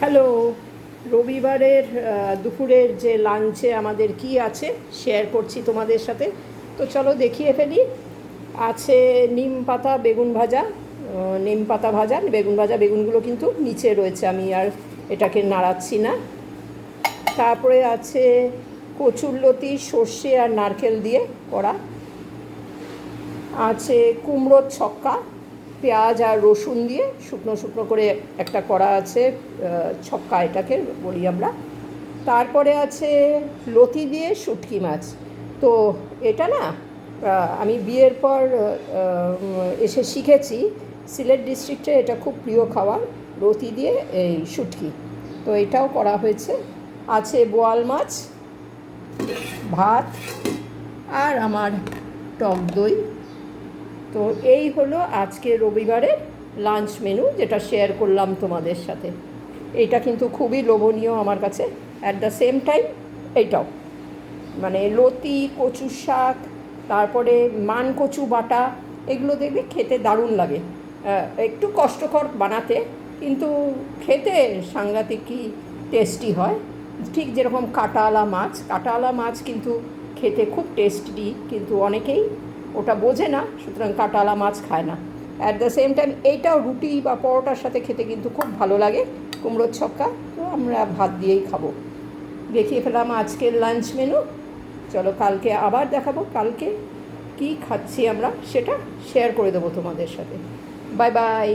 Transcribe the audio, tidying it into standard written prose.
Hello. রবিবারের দুপুরের যে লাঞ্চে আমাদের কি আছে শেয়ার করছি তোমাদের সাথে। তো চলো দেখিয়ে ফেলি। আছে নিম পাতা বেগুন ভাজা, নিম পাতা ভাজা বেগুন ভাজা, বেগুনগুলো কিন্তু নিচে রয়েছে, আমি আর এটাকে নাড়াচ্ছি না। তারপরে আছে কচুরলতি সর্ষে আর নারকেল দিয়ে করা। আছে কুমড়োর ছক্কা, পেঁয়াজ আর রসুন দিয়ে শুকনো শুকনো করে একটা করা আছে ছক্কা, এটাকে বলি আমরা। তারপরে আছে লতি দিয়ে শুটকি মাছ। তো এটা না আমি বিয়ের পর এসে শিখেছি, সিলেট ডিস্ট্রিক্টে এটা খুব প্রিয় খাবার, লতি দিয়ে এই শুটকি। তো এটাও করা হয়েছে। আছে বোয়াল মাছ, ভাত আর আমার টক দই। তো এই হলো আজকে রবিবারের লাঞ্চ মেনু, যেটা শেয়ার করলাম তোমাদের সাথে। এইটা কিন্তু খুবই লোভনীয় আমার কাছে। অ্যাট দ্য সেম টাইম এইটাও, মানে লতি, কচু শাক, তারপরে মান কচু বাটা, এগুলো দেখবে খেতে দারুণ লাগে। একটু কষ্টকর বানাতে, কিন্তু খেতে সাংঘাতিক কি টেস্টি হয়। ঠিক যেরকম কাঁটাওয়ালা মাছ, কাঁটাওয়ালা মাছ কিন্তু খেতে খুব টেস্টি, কিন্তু অনেকেই ওটা বোঝে না, সুতরাং কাঁটাওয়ালা মাছ খায় না। অ্যাট দ্য সেম টাইম এইটাও রুটি বা পরোটার সাথে খেতে কিন্তু খুব ভালো লাগে, কুমড়োর ছক্কা। তো আমরা ভাত দিয়েই খাবো। দেখিয়ে ফেলাম আজকের লাঞ্চ মেনু। চলো কালকে আবার দেখাবো, কালকে কি খাচ্ছি আমরা সেটা শেয়ার করে দেবো তোমাদের সাথে। Bye bye.